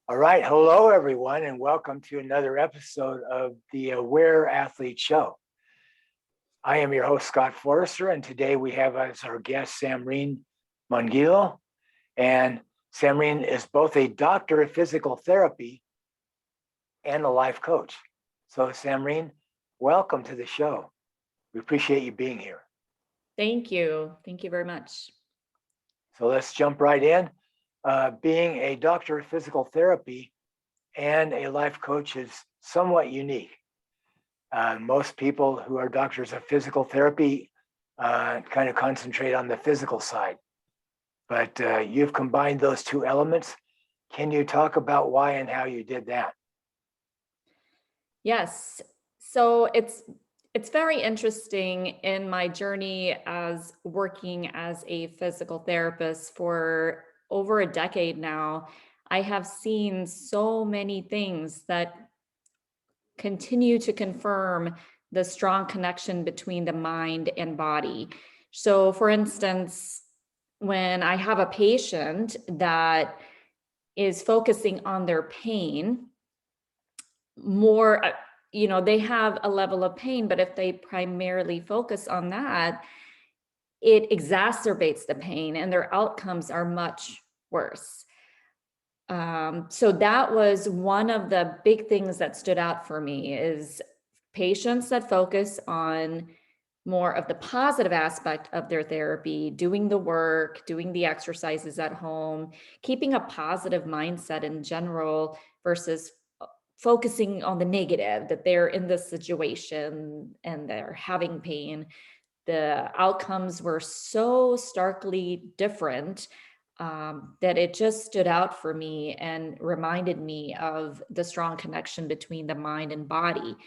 All right. Hello, everyone, and welcome to another episode of the Aware Athlete Show. I am your host, Scott Forrester, and today we have as our guest Samreen Mongillo. And Samreen is both a doctor of physical therapy and a life coach. So, Samreen, welcome to the show. We appreciate you being here. Thank you. Thank you very much. So, let's jump right in. Being a doctor of physical therapy and a life coach is somewhat unique. Most people who are doctors of physical therapy kind of concentrate on the physical side, but you've combined those two elements. Can you talk about why and how you did that? Yes. So it's very interesting in my journey as working as a physical therapist for over a decade now. I have seen so many things that continue to confirm the strong connection between the mind and body. So, for instance, when I have a patient that is focusing on their pain more, they have a level of pain, but if they primarily focus on that, it exacerbates the pain and their outcomes are much worse. So that was one of the big things that stood out for me is patients that focus on more of the positive aspect of their therapy, doing the work, doing the exercises at home, keeping a positive mindset in general versus focusing on the negative, that they're in this situation and they're having pain. The outcomes were so starkly different that it just stood out for me and reminded me of the strong connection between the mind and body.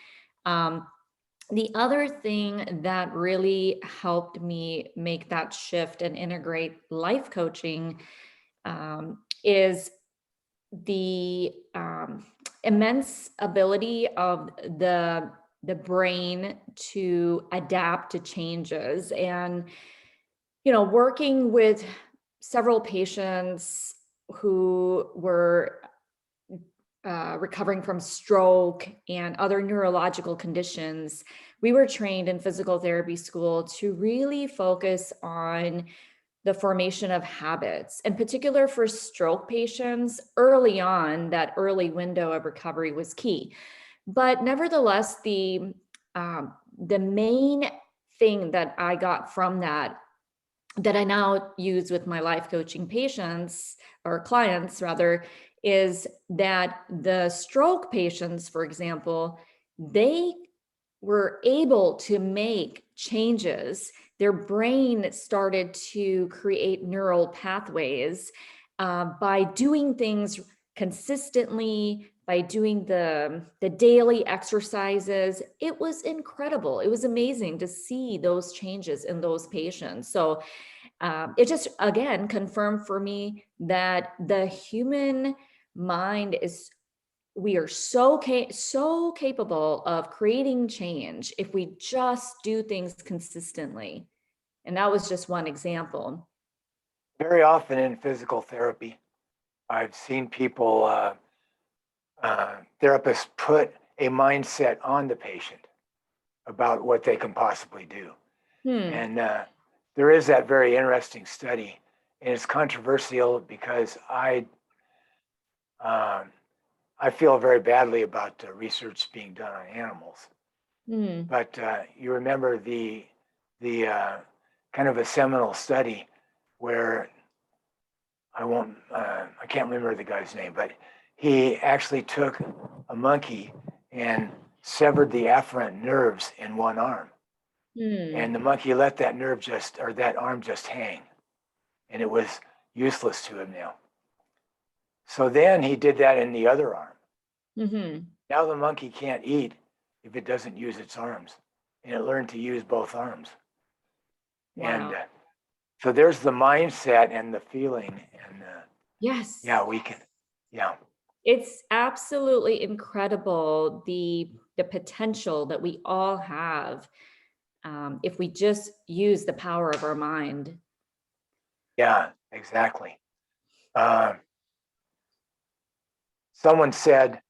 The other thing that really helped me make that shift and integrate life coaching is the immense ability of the brain to adapt to changes. And working with several patients who were recovering from stroke and other neurological conditions, we were trained in physical therapy school to really focus on the formation of habits. In particular for stroke patients, early on, that early window of recovery was key. But nevertheless, the main thing that I got from that I now use with my life coaching patients or clients rather, is that the stroke patients, for example, they were able to make changes. Their brain started to create neural pathways by doing things consistently, by doing the daily exercises. It was incredible. It was amazing to see those changes in those patients. So it just, again, confirmed for me that the human mind we are so capable of creating change if we just do things consistently. And that was just one example. Very often in physical therapy, I've seen people, therapists put a mindset on the patient about what they can possibly do. And there is that very interesting study, and it's controversial because I feel very badly about the research being done on animals. But you remember the kind of a seminal study where I can't remember the guy's name, but he actually took a monkey and severed the afferent nerves in one arm. And the monkey let that that arm just hang. And it was useless to him now. So then he did that in the other arm. Now the monkey can't eat if it doesn't use its arms. And it learned to use both arms. Wow. And so there's the mindset and the feeling. And yes. Yeah, we can. Yeah. It's absolutely incredible, the potential that we all have if we just use the power of our mind. Yeah, exactly. someone said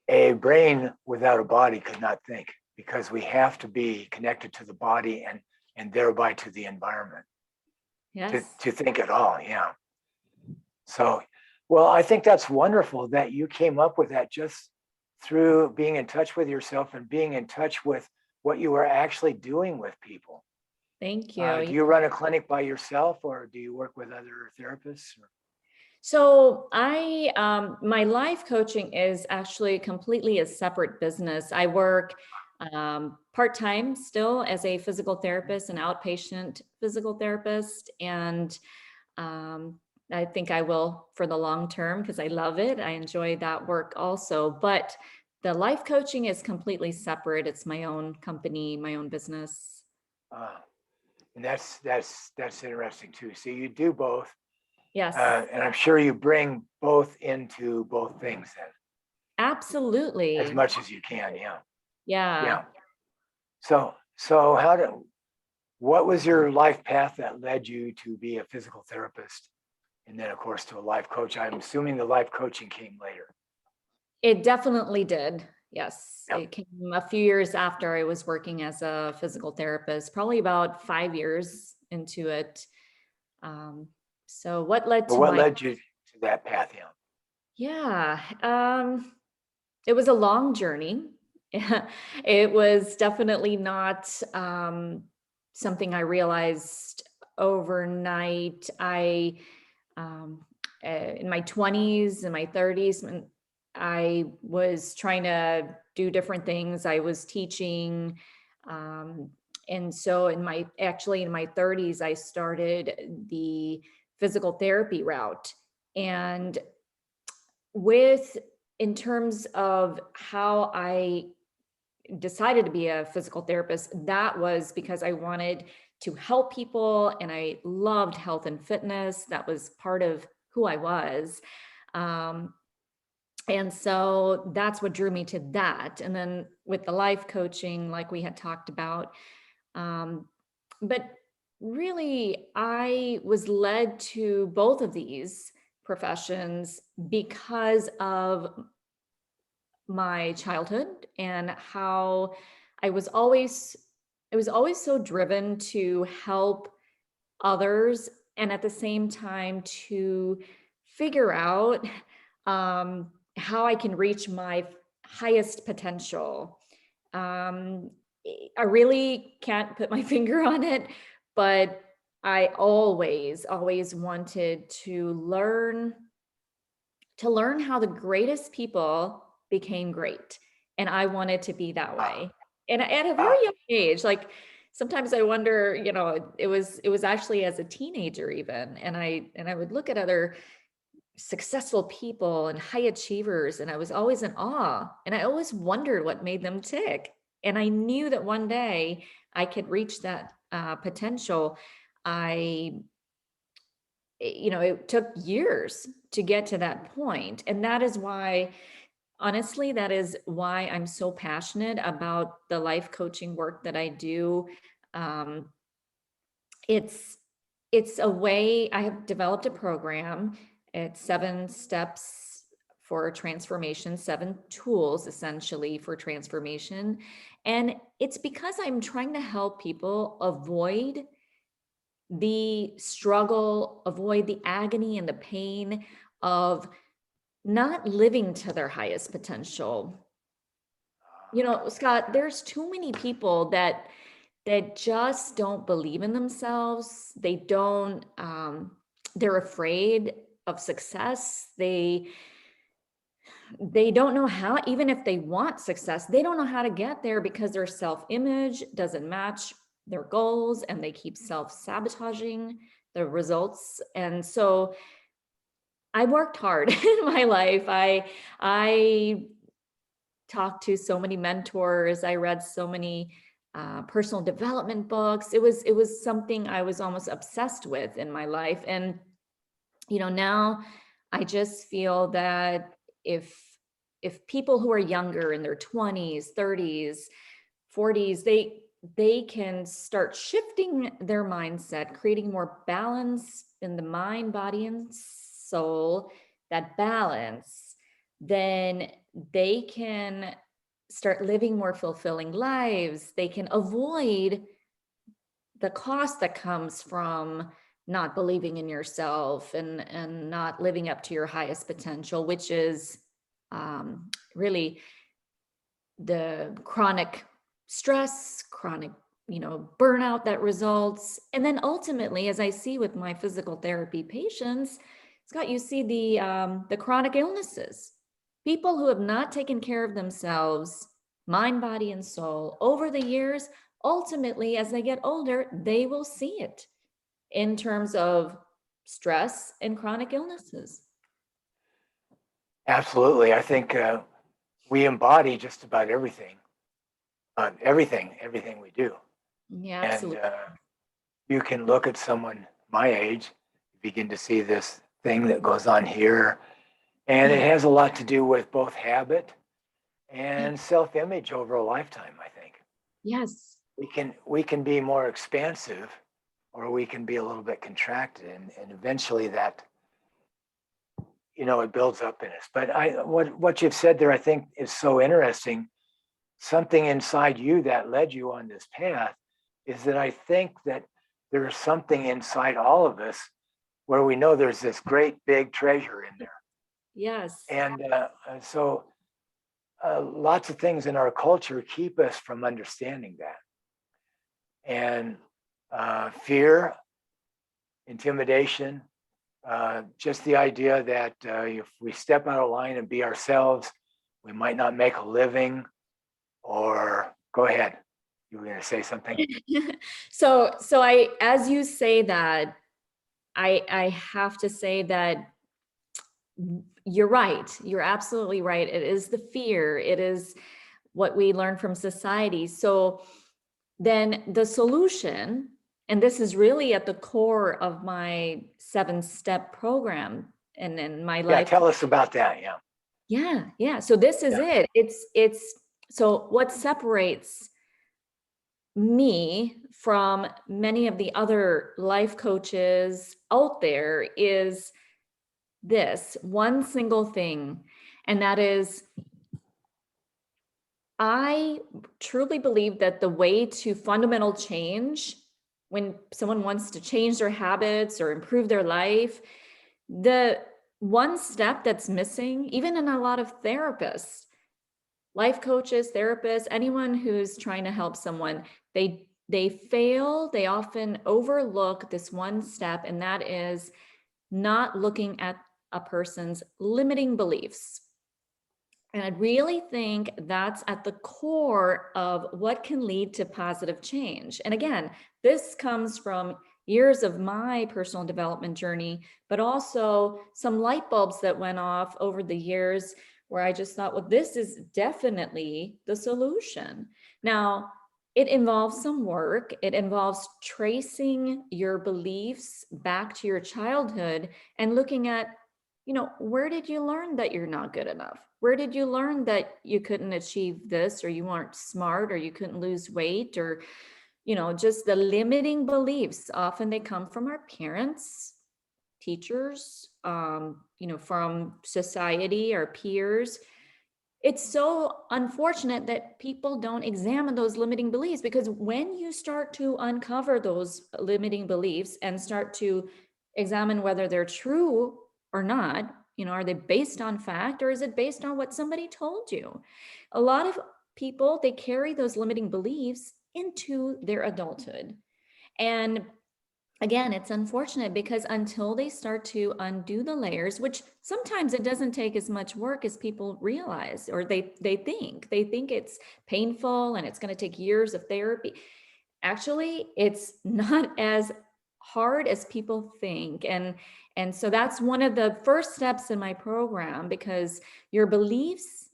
a brain without a body could not think, because we have to be connected to the body and thereby to the environment to think at all. Yeah. So, well, I think that's wonderful that you came up with that just through being in touch with yourself and being in touch with what you are actually doing with people. Thank you. Do you run a clinic by yourself, or do you work with other therapists? So my life coaching is actually completely a separate business. I work part-time still as a physical therapist, an outpatient physical therapist. And I think I will for the long term because I love it. I enjoy that work also. But the life coaching is completely separate. It's my own company, my own business. And that's interesting too. So you do both. Yes. And I'm sure you bring both into both things then. Absolutely. As much as you can, yeah. Yeah. So what was your life path that led you to be a physical therapist? And then of course to a life coach. I'm assuming the life coaching came later. It definitely did. Yes. Yep. It came a few years after I was working as a physical therapist, probably about 5 years into it. So what led you to that path? Yeah. It was a long journey. It was definitely not something I realized overnight. In my 20s and my 30s, when I was trying to do different things, I was teaching. And so in my 30s, I started the physical therapy route. And in terms of how I decided to be a physical therapist, that was because I wanted to help people and I loved health and fitness. That was part of who I was. And so that's what drew me to that. And then with the life coaching, like we had talked about, but really I was led to both of these professions because of my childhood and how I was always so driven to help others and at the same time to figure out how I can reach my highest potential. I really can't put my finger on it, but I always wanted to learn how the greatest people became great. And I wanted to be that way. And at a very young age, like sometimes I wonder, it was actually as a teenager even. And I would look at other successful people and high achievers, and I was always in awe. And I always wondered what made them tick. And I knew that one day I could reach that potential. It took years to get to that point. And that is why, honestly, that is why I'm so passionate about the life coaching work that I do. It's a way. I have developed a program. It's 7 steps for transformation, 7 tools essentially for transformation. And it's because I'm trying to help people avoid the struggle, avoid the agony and the pain of not living to their highest potential. Scott, there's too many people that just don't believe in themselves. They don't, they're afraid of success. They don't know how, even if they want success, they don't know how to get there because their self-image doesn't match their goals and they keep self-sabotaging the results. And so I worked hard in my life. I talked to so many mentors. I read so many personal development books. It was something I was almost obsessed with in my life. And, now I just feel that if people who are younger in their 20s, 30s, 40s, they can start shifting their mindset, creating more balance in the mind, body, and soul, that balance then they can start living more fulfilling lives. They can avoid the cost that comes from not believing in yourself and not living up to your highest potential, which is really the chronic stress, chronic, burnout that results. And then ultimately, as I see with my physical therapy patients, Scott, you see the chronic illnesses, people who have not taken care of themselves, mind, body, and soul over the years. Ultimately, as they get older, they will see it in terms of stress and chronic illnesses. Absolutely. I think we embody just about everything, everything we do. Yeah, And absolutely. you can look at someone my age, begin to see this thing that goes on here. And it has a lot to do with both habit and self-image over a lifetime, I think. Yes. We can be more expansive, or we can be a little bit contracted, and eventually that, it builds up in us. But what you've said there, I think, is so interesting. Something inside you that led you on this path is that I think that there's something inside all of us where we know there's this great big treasure in there. Yes. And so lots of things in our culture keep us from understanding that. And fear, intimidation, just the idea that if we step out of line and be ourselves, we might not make a living. Or go ahead, you were going to say something. So as you say that, I have to say that you're right. You're absolutely right. It is the fear. It is what we learn from society. So then the solution, and this is really at the core of my 7-step program and in my life. Yeah, tell us about that. Yeah. So this is it. It's so what separates me from many of the other life coaches out there is this one single thing, and that is I truly believe that the way to fundamental change, when someone wants to change their habits or improve their life, the one step that's missing, even in a lot of therapists, life coaches, therapists, anyone who's trying to help someone, they fail, they often overlook this one step, and that is not looking at a person's limiting beliefs. And I really think that's at the core of what can lead to positive change. And again, this comes from years of my personal development journey, but also some light bulbs that went off over the years where I just thought, well, this is definitely the solution. Now, it involves some work. It involves tracing your beliefs back to your childhood and looking at, where did you learn that you're not good enough? Where did you learn that you couldn't achieve this, or you weren't smart, or you couldn't lose weight, or, just the limiting beliefs? Often they come from our parents, teachers, from society, our peers. It's so unfortunate that people don't examine those limiting beliefs, because when you start to uncover those limiting beliefs and start to examine whether they're true or not, are they based on fact, or is it based on what somebody told you? A lot of people, they carry those limiting beliefs into their adulthood. And again, it's unfortunate because until they start to undo the layers, which sometimes it doesn't take as much work as people realize, or they think it's painful and it's going to take years of therapy. Actually, it's not as hard as people think. And so that's one of the first steps in my program, because your beliefs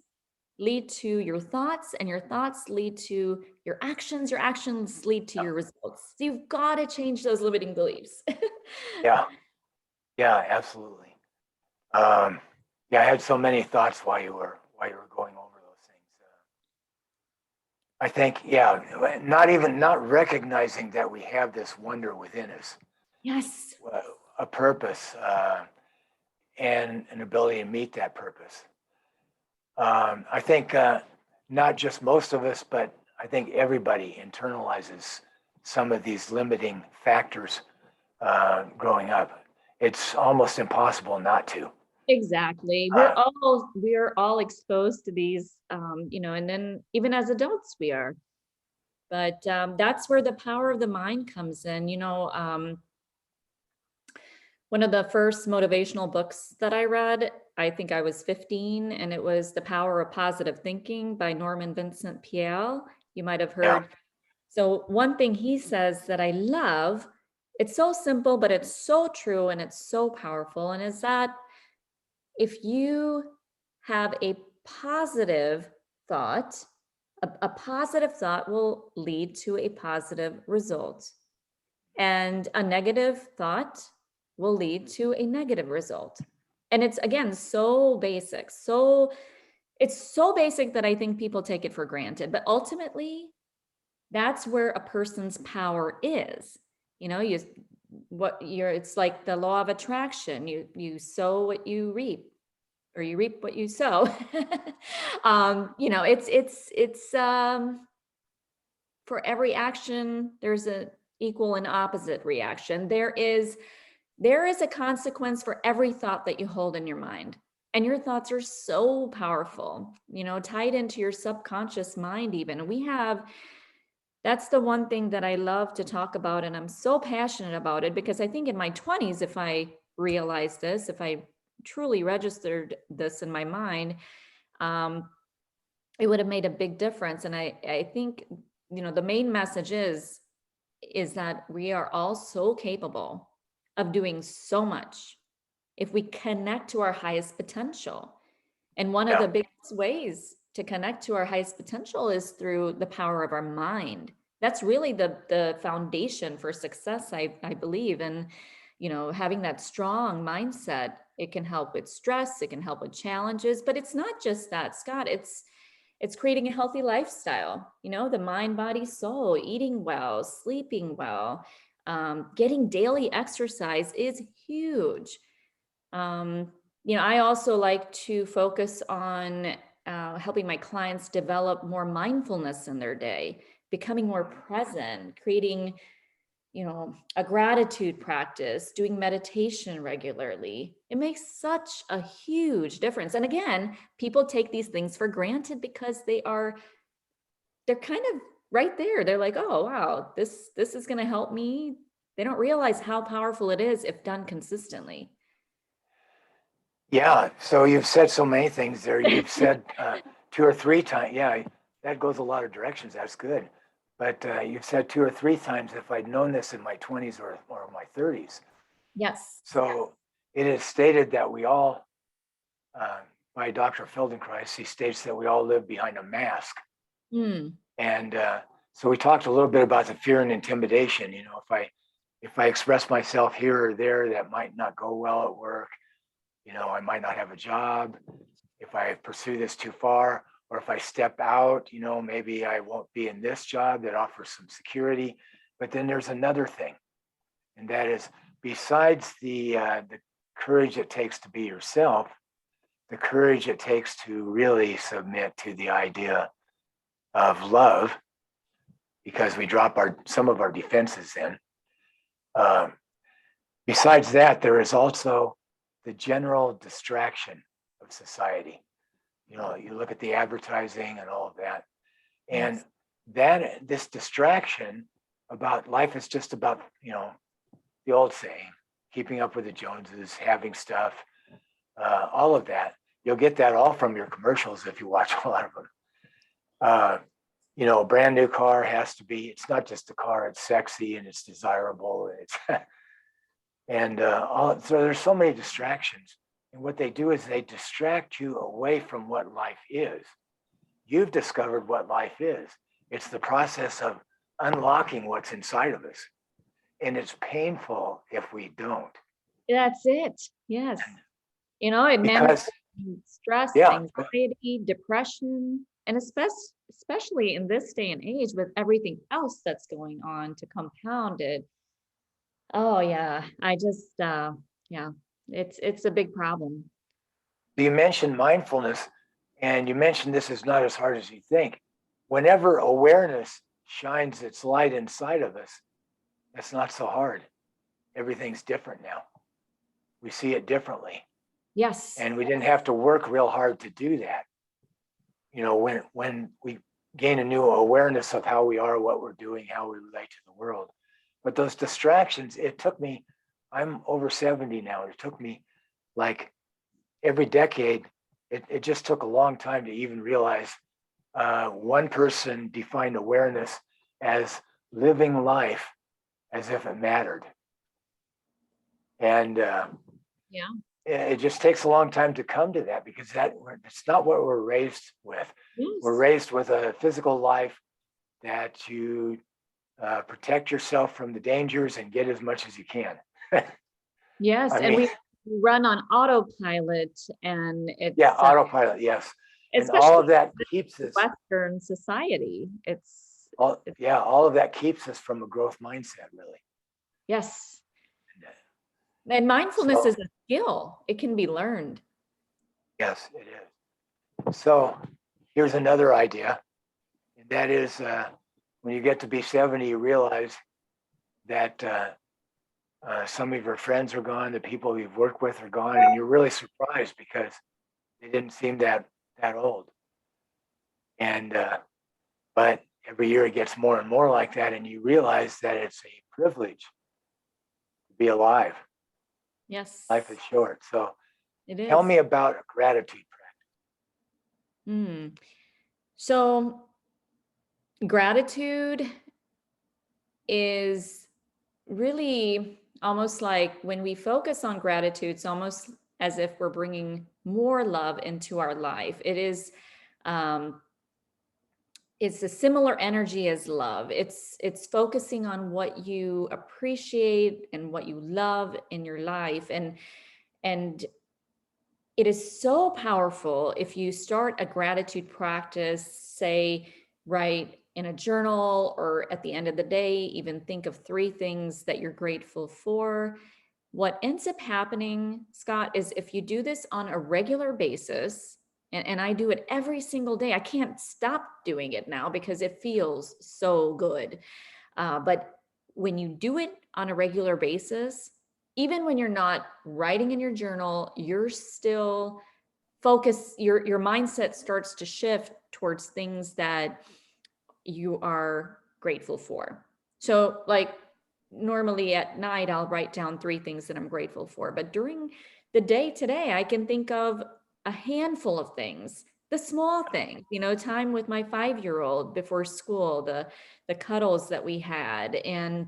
lead to your thoughts, and your thoughts lead to your actions lead to your results. So you've got to change those limiting beliefs. Yeah, absolutely. I had so many thoughts while you were going over those things. I think, not recognizing that we have this wonder within us. Yes. A purpose and an ability to meet that purpose. I think not just most of us, but I think everybody internalizes some of these limiting factors growing up. It's almost impossible not to. Exactly. We're all exposed to these, and then even as adults we are. But that's where the power of the mind comes in. One of the first motivational books that I read, I think I was 15, and it was The Power of Positive Thinking by Norman Vincent Peale. You might have Yeah. heard. So one thing he says that I love, it's so simple, but it's so true and it's so powerful, and is that if you have a positive thought, a positive thought will lead to a positive result. And a negative thought will lead to a negative result. And it's, again, so basic. It's so basic that I think people take it for granted. But ultimately, that's where a person's power is. It's like the law of attraction. You sow what you reap, or you reap what you sow. It's for every action, there's an equal and opposite reaction. There is a consequence for every thought that you hold in your mind. And your thoughts are so powerful, tied into your subconscious mind even. That's the one thing that I love to talk about, and I'm so passionate about it, because I think in my 20s, if I realized this, if I truly registered this in my mind, it would have made a big difference. And I think, the main message is that we are all so capable of doing so much if we connect to our highest potential. And one of the biggest ways to connect to our highest potential is through the power of our mind. That's really the foundation for success, I believe. And, having that strong mindset, it can help with stress, it can help with challenges, but it's not just that, Scott. It's creating a healthy lifestyle, the mind, body, soul, eating well, sleeping well, getting daily exercise is huge. I also like to focus on helping my clients develop more mindfulness in their day, becoming more present, creating, a gratitude practice, doing meditation regularly. It makes such a huge difference. And again, people take these things for granted because they're kind of right there. They're like, oh, wow, this is going to help me. They don't realize how powerful it is if done consistently. Yeah. So you've said so many things there. You've said 2 or 3 times. Yeah, that goes a lot of directions. That's good. But you've said 2 or 3 times, if I'd known this in my 20s or my 30s. Yes. So it is stated that we all, by Dr. Feldenkrais, he states that we all live behind a mask. And so we talked a little bit about the fear and intimidation. If I express myself here or there, that might not go well at work. I might not have a job. If I pursue this too far, or if I step out, maybe I won't be in this job that offers some security. But then there's another thing, and that is, besides the courage it takes to be yourself, the courage it takes to really submit to the idea of love, because we drop some of our defenses in. Besides that, there is also the general distraction of society. You look at the advertising and all of that, and this distraction about life is just about, the old saying, keeping up with the Joneses, having stuff, all of that. You'll get that all from your commercials if you watch a lot of them. A brand new car has to be, it's not just a car, it's sexy and it's desirable. So there's so many distractions. And what they do is they distract you away from what life is. You've discovered what life is. It's the process of unlocking what's inside of us. And it's painful if we don't. That's it. Yes. It manifests stress, anxiety, depression, and especially in this day and age with everything else that's going on to compound it. Oh yeah, it's a big problem. You mentioned mindfulness. And you mentioned this is not as hard as you think. Whenever awareness shines its light inside of us, that's not so hard. Everything's different now. We see it differently. Yes. And we didn't have to work real hard to do that. You know, when we gain a new awareness of how we are, what we're doing, how we relate to the world. But those distractions, it took me, I'm over 70 now. It took me like every decade, it just took a long time to even realize one person defined awareness as living life as if it mattered. And Yeah. it just takes a long time to come to that, because it's not what we're raised with. Yes. We're raised with a physical life that you protect yourself from the dangers and get as much as you can. Yes. I And mean, we run on autopilot, and it's yeah, autopilot, yes. And all especially of that keeps us, Western society. all of that keeps us from a growth mindset, really. Yes. And mindfulness So, is a skill. It can be learned. yes, it is. So here's another idea, and that is when you get to be 70, you realize that some of your friends are gone, the people you've worked with are gone, and you're really surprised because they didn't seem that old. And but every year it gets more and more like that, and you realize that it's a privilege to be alive. Yes. Life is short. So it is. tell me about a gratitude practice. So gratitude is really almost like, when we focus on gratitude, it's almost as if we're bringing more love into our life. It's a similar energy as love. It's focusing on what you appreciate and what you love in your life. And it is so powerful if you start a gratitude practice, say, write in a journal, or at the end of the day, even think of 3 things that you're grateful for. What ends up happening, Scott, is if you do this on a regular basis, and I do it every single day. I can't stop doing it now because it feels so good. But when you do it on a regular basis, even when you're not writing in your journal, you're still focused, your mindset starts to shift towards things that you are grateful for. So like normally at night, I'll write down 3 things that I'm grateful for. But during the day today, I can think of a handful of things, the small things, time with my 5-year-old before school, the cuddles that we had, and,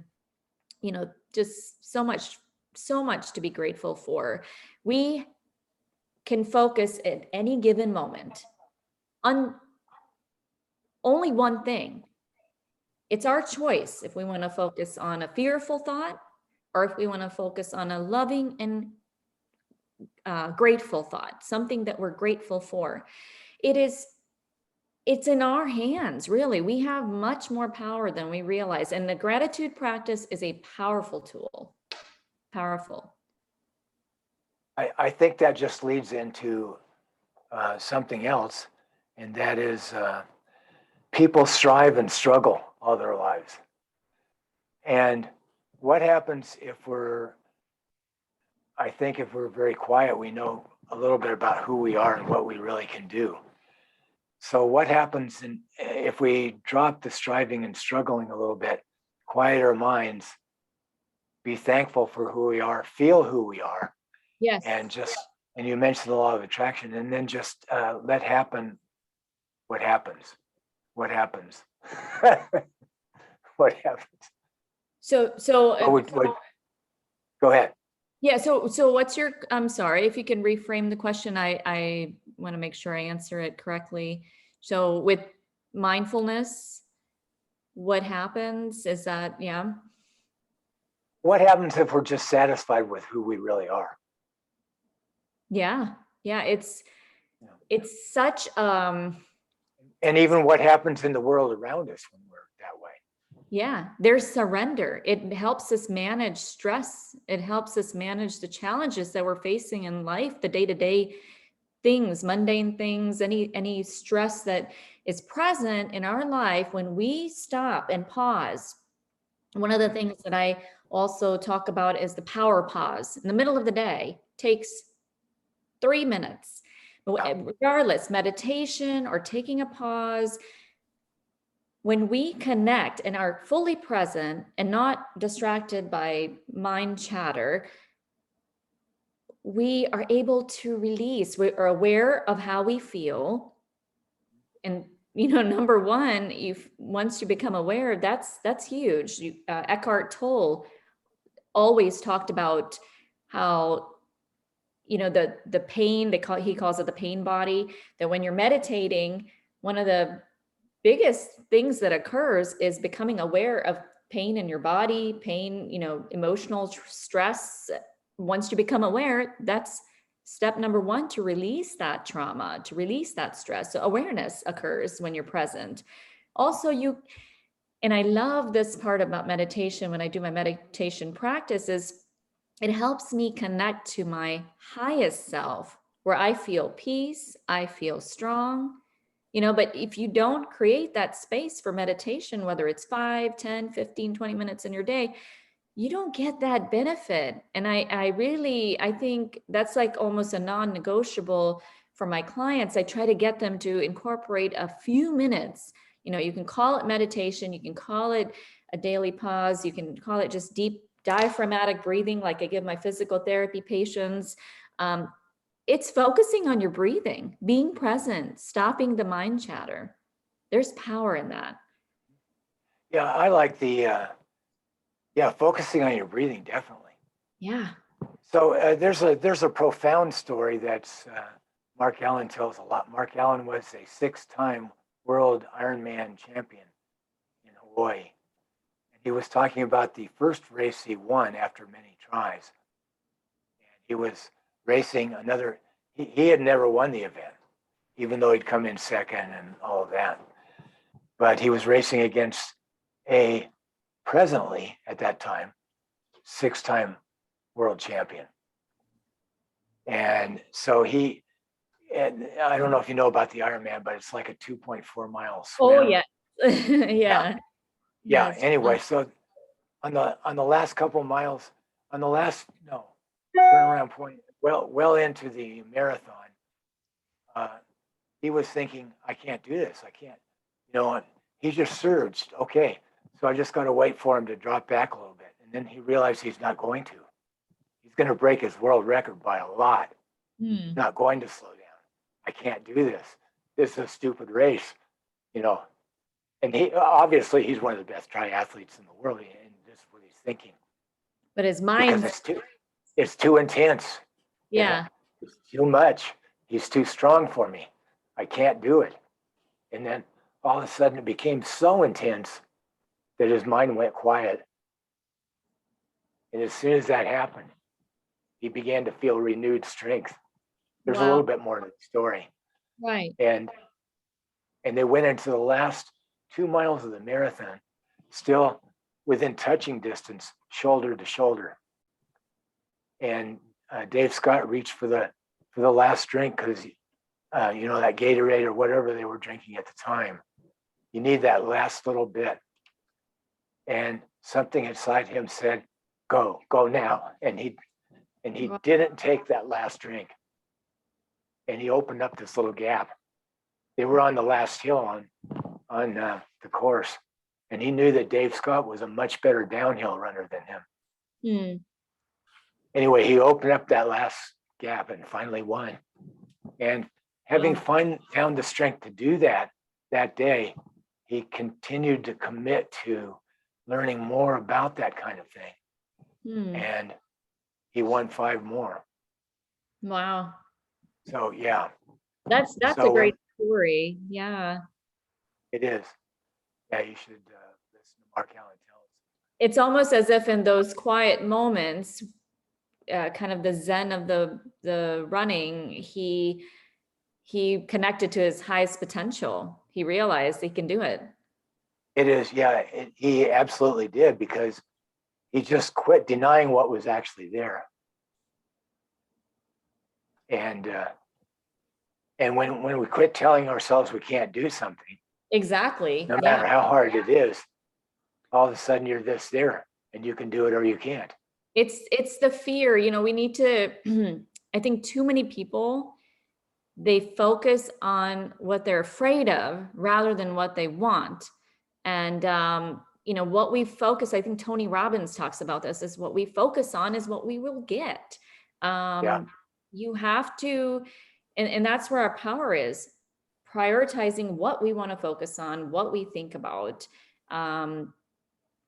just so much to be grateful for. We can focus at any given moment on only one thing. It's our choice if we want to focus on a fearful thought, or if we want to focus on a loving and grateful thought, something that we're grateful for. It's in our hands, really. We have much more power than we realize. And the gratitude practice is a powerful tool. Powerful. I think that just leads into something else, and that is people strive and struggle all their lives. And what happens if I think if we're very quiet, we know a little bit about who we are and what we really can do. So what happens if we drop the striving and struggling a little bit, quiet our minds, be thankful for who we are, feel who we are. Yes. And you mentioned the law of attraction, and then just let happen what happens. What happens? What happens? So go ahead. Yeah. So I'm sorry, if you can reframe the question, I want to make sure I answer it correctly. So with mindfulness, what happens is that, yeah. What happens if we're just satisfied with who we really are? Yeah. Yeah. It's such, and even what happens in the world around us when we're that way. Yeah, there's surrender. It helps us manage stress. It helps us manage the challenges that we're facing in life, the day-to-day things, mundane things, any stress that is present in our life, when we stop and pause. One of the things that I also talk about is the power pause. In the middle of the day, takes 3 minutes. Regardless, meditation or taking a pause, when we connect and are fully present and not distracted by mind chatter, we are able to release. We are aware of how we feel. And, number one, once you become aware, that's huge. Eckhart Tolle always talked about how, the pain, he calls it the pain body, that when you're meditating, one of the biggest things that occurs is becoming aware of pain in your body, pain, emotional stress. Once you become aware, that's step number one to release that trauma, to release that stress. So awareness occurs when you're present. Also, and I love this part about meditation when I do my meditation practice, is it helps me connect to my highest self, where I feel peace, I feel strong. But if you don't create that space for meditation, whether it's 5, 10, 15, 20 minutes in your day, you don't get that benefit. And I think that's like almost a non-negotiable for my clients. I try to get them to incorporate a few minutes. You can call it meditation, you can call it a daily pause, you can call it just deep diaphragmatic breathing, like I give my physical therapy patients. It's focusing on your breathing, being present, stopping the mind chatter. There's power in that. Yeah, I like the focusing on your breathing, definitely. Yeah. So there's a profound story that's Mark Allen tells a lot. Mark Allen was a 6-time world Ironman champion in Hawaii. And he was talking about the first race he won after many tries. And he was racing another, he had never won the event, even though he'd come in second and all of that. But he was racing against a presently, at that time, 6-time world champion. And so and I don't know if you know about the Ironman, but it's like a 2.4 mile swim. Oh, yeah. Yeah. Yeah. Anyway, so on the last couple miles, on the last turnaround point, well into the marathon, he was thinking, I can't do this. I can't, and he just surged. Okay, so I just got to wait for him to drop back a little bit. And then he realized he's not going to. He's going to break his world record by a lot. He's not going to slow down. I can't do this. This is a stupid race, And he's one of the best triathletes in the world, and this is what he's thinking. But his mind, because it's too intense. Yeah. It's too much. He's too strong for me. I can't do it. And then all of a sudden it became so intense that his mind went quiet. And as soon as that happened, he began to feel renewed strength. There's a little bit more to the story. Right. And they went into the last 2 miles of the marathon, still within touching distance, shoulder to shoulder. And Dave Scott reached for the last drink because, that Gatorade or whatever they were drinking at the time. You need that last little bit. And something inside him said, go now. And he didn't take that last drink. And he opened up this little gap. They were on the last hill on the course. And he knew that Dave Scott was a much better downhill runner than him. Anyway, he opened up that last gap and finally won. And having found the strength to do that day, he continued to commit to learning more about that kind of thing. And he won 5 more. Wow. So, yeah. That's a great story. Yeah. It is. Yeah, you should listen to Mark Allen tell us. It's almost as if in those quiet moments, kind of the zen of the running, he connected to his highest potential. He realized he can do it. It is, yeah. He absolutely did, because he just quit denying what was actually there. And And when we quit telling ourselves we can't do something, Exactly. no Yeah. matter how hard it is, all of a sudden you're this there and you can do it or you can't. It's the fear, we need to, I think too many people, they focus on what they're afraid of rather than what they want. And, what we focus, I think Tony Robbins talks about this, is what we focus on is what we will get. Yeah. You have to, and that's where our power is, prioritizing what we want to focus on, what we think about. And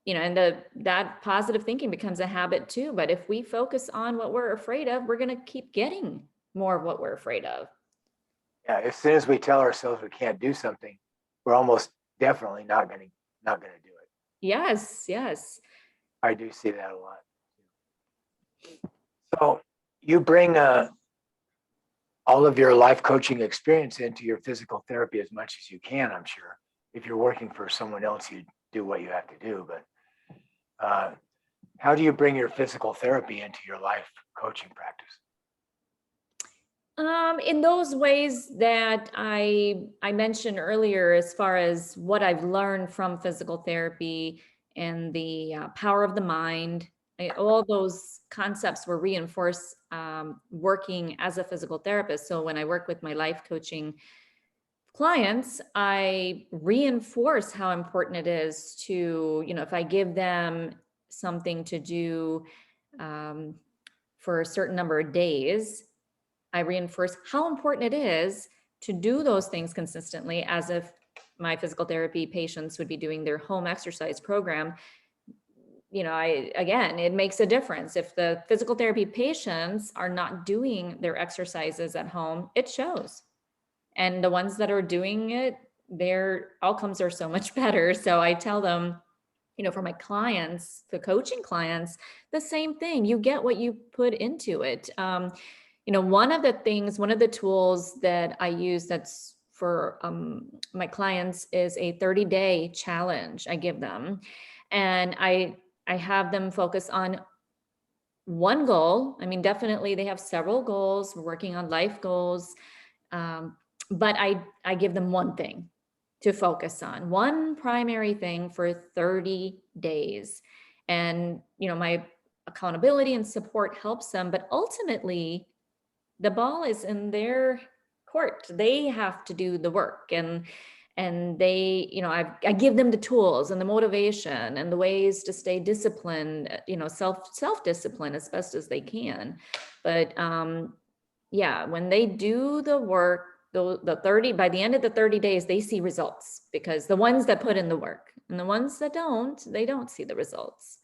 that positive thinking becomes a habit too. But if we focus on what we're afraid of, we're going to keep getting more of what we're afraid of. Yeah. As soon as we tell ourselves we can't do something, we're almost definitely not going to do it. Yes, yes. I do see that a lot. So you bring all of your life coaching experience into your physical therapy as much as you can, I'm sure. If you're working for someone else, you do what you have to do. But how do you bring your physical therapy into your life coaching practice? In those ways that I mentioned earlier, as far as what I've learned from physical therapy and the power of the mind, all those concepts were reinforced working as a physical therapist. So when I work with my life coaching clients, I reinforce how important it is to, if I give them something to do for a certain number of days, I reinforce how important it is to do those things consistently, as if my physical therapy patients would be doing their home exercise program. Again, it makes a difference. If the physical therapy patients are not doing their exercises at home, it shows. And the ones that are doing it, their outcomes are so much better. So I tell them, for my clients, the coaching clients, the same thing. You get what you put into it. One of the tools that I use that's for my clients is a 30-day challenge I give them. And I have them focus on one goal. I mean, definitely they have several goals. We're working on life goals. But I give them one thing to focus on, one primary thing for 30 days. And, my accountability and support helps them, but ultimately the ball is in their court. They have to do the work, and they, I give them the tools and the motivation and the ways to stay disciplined, self-discipline as best as they can. But yeah, when they do the work, by the end of the 30 days, they see results, because the ones that put in the work, and the ones that don't, they don't see the results.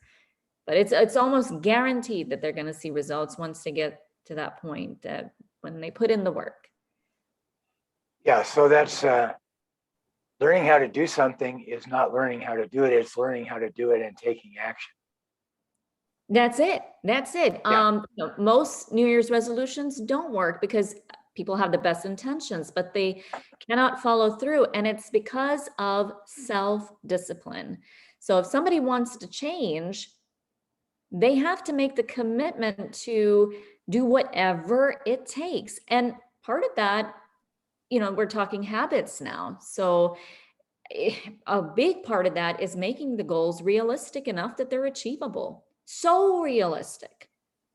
But it's almost guaranteed that they're going to see results once they get to that point, that when they put in the work. Yeah, so that's learning how to do something is not learning how to do it. It's learning how to do it and taking action. That's it. Yeah. Most New Year's resolutions don't work because people have the best intentions, but they cannot follow through. And it's because of self-discipline. So if somebody wants to change, they have to make the commitment to do whatever it takes. And part of that, we're talking habits now. So a big part of that is making the goals realistic enough that they're achievable. So realistic.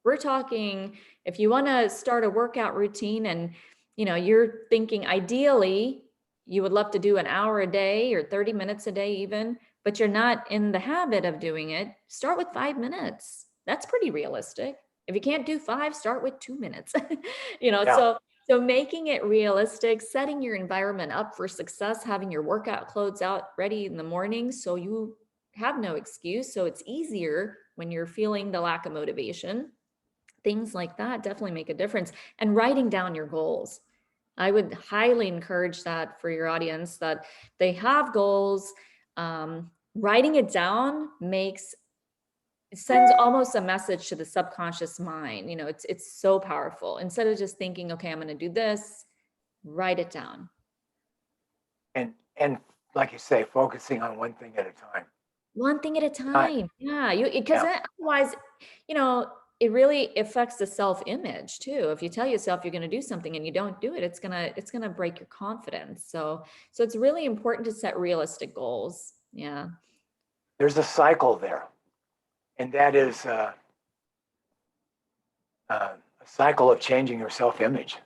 We're talking, if you want to start a workout routine and, you're thinking ideally you would love to do an hour a day or 30 minutes a day even, but you're not in the habit of doing it, start with 5 minutes. That's pretty realistic. If you can't do 5, start with 2 minutes. Yeah. So making it realistic, setting your environment up for success, having your workout clothes out ready in the morning so you have no excuse. So it's easier when you're feeling the lack of motivation. Things like that definitely make a difference. And writing down your goals. I would highly encourage that for your audience, that they have goals. Writing it down it sends almost a message to the subconscious mind. It's so powerful. Instead of just thinking, okay, I'm going to do this, write it down. And like you say, focusing on one thing at a time. One thing at a time. Yeah, because otherwise, it really affects the self-image too. If you tell yourself you're going to do something and you don't do it, it's going to break your confidence. So it's really important to set realistic goals. Yeah. There's a cycle there, and that is a cycle of changing your self-image.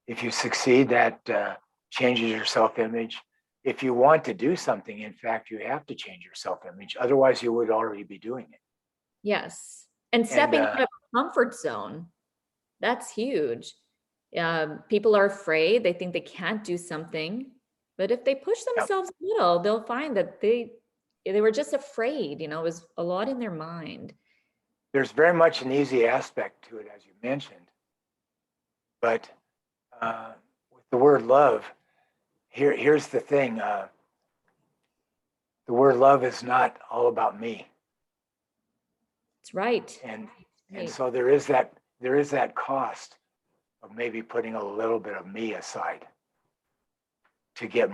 If you succeed, that changes your self-image. If you want to do something, in fact, you have to change your self-image. Otherwise, you would already be doing it. Yes. And stepping out of a comfort zone, that's huge. People are afraid. They think they can't do something. But if they push themselves a little, they'll find that they were just afraid. It was a lot in their mind. There's very much an easy aspect to it, as you mentioned. But with the word love, here's the thing. The word love is not all about me. That's right. And so there is that cost of maybe putting a little bit of me aside to get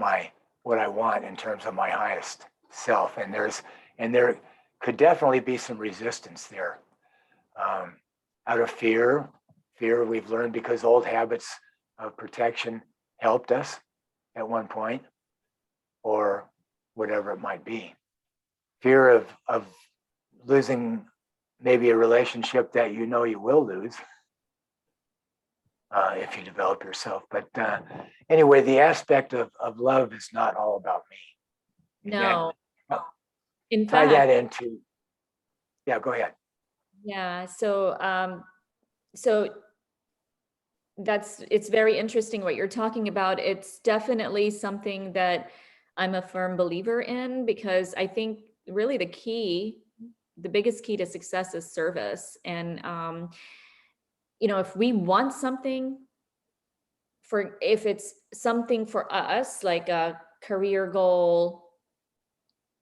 what I want in terms of my highest self. And there could definitely be some resistance there, out of fear we've learned, because old habits of protection helped us at one point, or whatever it might be. Fear of losing maybe a relationship that you will lose if you develop yourself. But anyway, the aspect of love is not all about me. No. In fact, tie that into, yeah, go ahead. Yeah. So it's very interesting what you're talking about. It's definitely something that I'm a firm believer in, because I think really the biggest key to success is service. And, if we want something, if it's something for us, like a career goal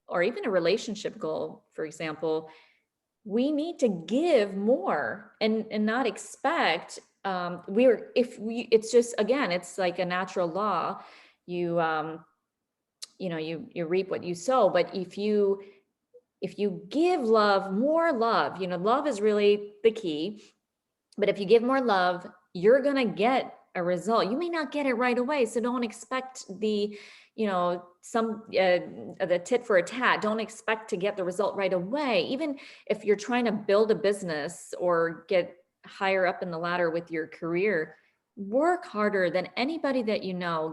or even a relationship goal, for example, we need to give more and not expect, it's just, again, it's like a natural law. You reap what you sow. But if you give more love, love is really the key. But if you give more love, you're going to get a result. You may not get it right away. So don't expect the tit for a tat. Don't expect to get the result right away. Even if you're trying to build a business or get higher up in the ladder with your career, work harder than anybody that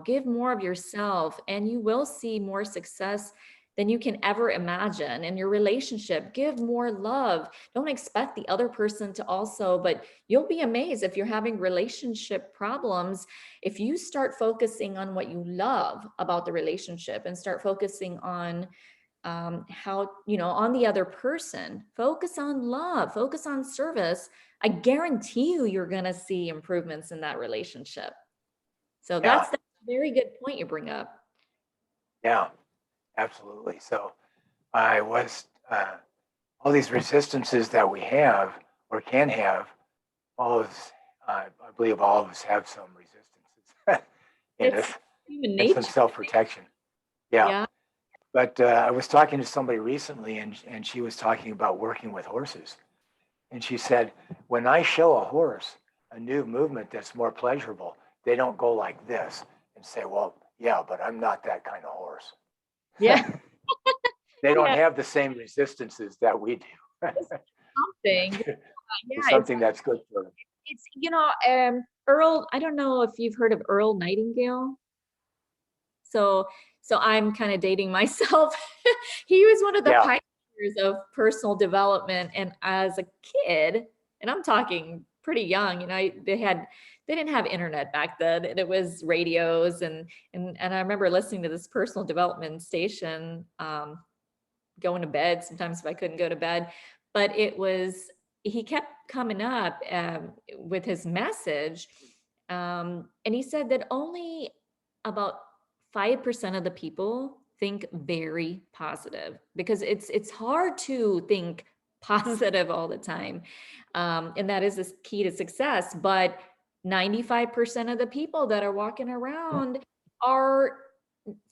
give more of yourself, and you will see more success than you can ever imagine. In your relationship, give more love. Don't expect the other person to also, but you'll be amazed if you're having relationship problems. If you start focusing on what you love about the relationship and start focusing on how, on the other person, focus on love, focus on service, I guarantee you're going to see improvements in that relationship. So that's a very good point you bring up. Yeah, absolutely. So all these resistances that we have or can have, I believe all of us have some resistances in us. Human nature. And some self-protection. Yeah. But I was talking to somebody recently, and she was talking about working with horses. And she said, when I show a horse a new movement that's more pleasurable, they don't go like this and say, well, yeah, but I'm not that kind of horse. Yeah. They don't have the same resistances that we do. Something that's good for them. It's, Earl, I don't know if you've heard of Earl Nightingale. So I'm kind of dating myself. He was one of the pioneers of personal development. And as a kid, and I'm talking pretty young, they didn't have internet back then. And it was radios. And I remember listening to this personal development station, going to bed sometimes if I couldn't go to bed. But he kept coming up with his message. And he said that only about 5% of the people think very positive, because it's hard to think positive all the time. And that is the key to success. But 95% of the people that are walking around are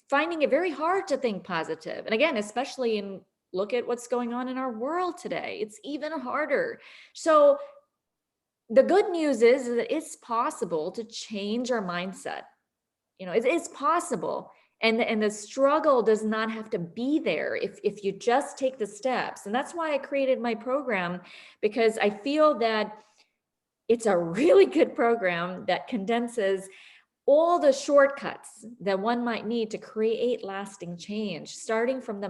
finding it very hard to think positive. And again, especially in look at what's going on in our world today. It's even harder. So the good news is that it's possible to change our mindset. It's possible. And the struggle does not have to be there if you just take the steps. And that's why I created my program, because I feel that it's a really good program that condenses all the shortcuts that one might need to create lasting change, starting from the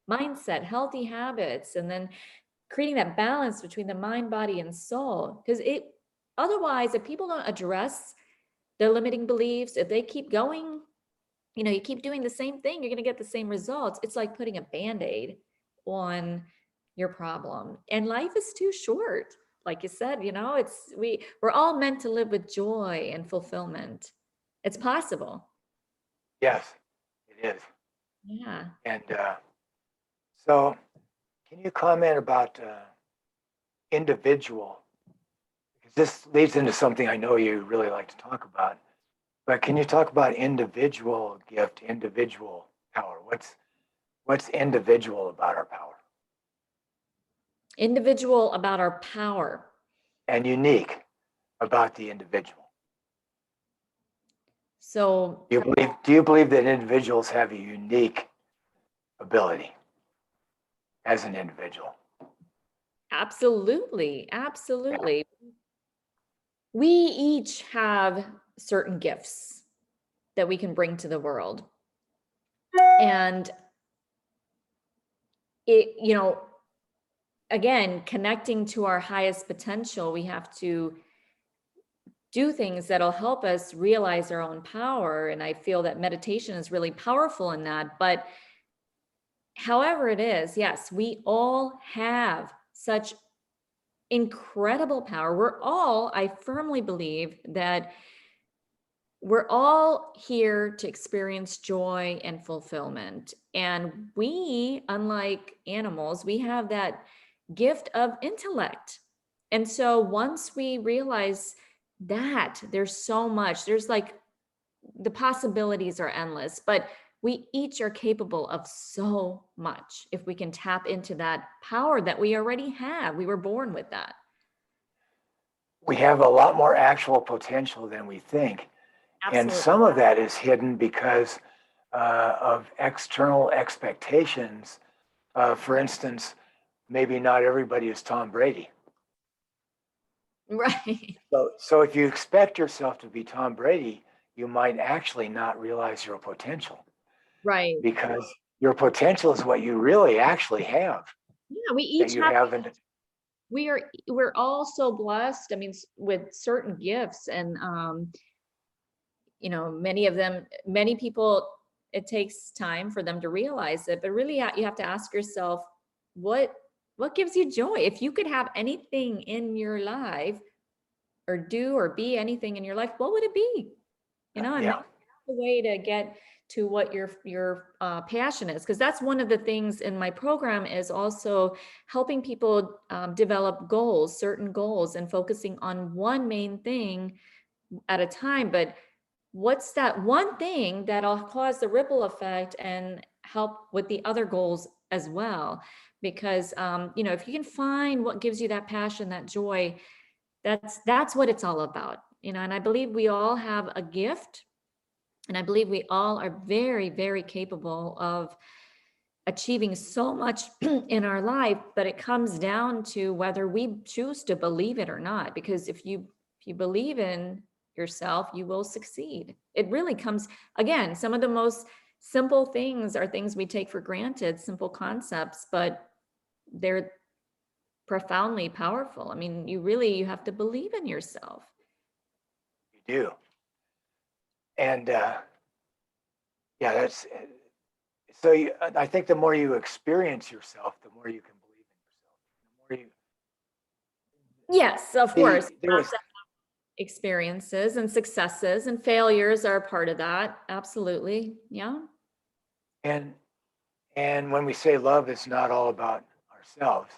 mindset, healthy habits, and then creating that balance between the mind, body, and soul. Because otherwise, if people don't address their limiting beliefs, if they keep going, you keep doing the same thing, you're going to get the same results. It's like putting a Band-Aid on your problem. And life is too short. Like you said, we're all meant to live with joy and fulfillment. It's possible. Yes, it is. Yeah. And so can you comment about individual? Because this leads into something I know you really like to talk about. But can you talk about individual gift, individual power? What's individual about our power? Individual about our power. And unique about the individual. So do you believe that individuals have a unique ability as an individual? Absolutely. Absolutely. We each have certain gifts that we can bring to the world. And again, connecting to our highest potential, we have to do things that'll help us realize our own power. And I feel that meditation is really powerful in that. But however it is, yes, we all have such incredible power. I firmly believe that we're all here to experience joy and fulfillment. And we, unlike animals, we have that gift of intellect. And so once we realize that, there's so much, there's like the possibilities are endless, but we each are capable of so much if we can tap into that power that we already have. We were born with that. We have a lot more actual potential than we think. Absolutely. And some of that is hidden because of external expectations. For instance, maybe not everybody is Tom Brady. Right. So if you expect yourself to be Tom Brady, you might actually not realize your potential. Right. Because your potential is what you really actually have. Yeah, we each haven't. We're all so blessed. I mean, with certain gifts, and many people, it takes time for them to realize it. But really, you have to ask yourself, what gives you joy? If you could have anything in your life, or do or be anything in your life, what would it be? And that's the way to get to what your passion is, because that's one of the things in my program, is also helping people develop certain goals, and focusing on one main thing at a time. But what's that one thing that'll cause the ripple effect and help with the other goals as well? Because if you can find what gives you that passion, that joy, that's what it's all about. And I believe we all have a gift. And I believe we all are very, very capable of achieving so much in our life, but it comes down to whether we choose to believe it or not. Because if you believe in yourself, you will succeed. It really comes, again, some of the most simple things are things we take for granted, simple concepts, but they're profoundly powerful. I mean, you have to believe in yourself. You do. And that's so. I think the more you experience yourself, the more you can believe in yourself. Yes, of course. Experiences and successes and failures are a part of that. Absolutely, yeah. And when we say love is not all about ourselves,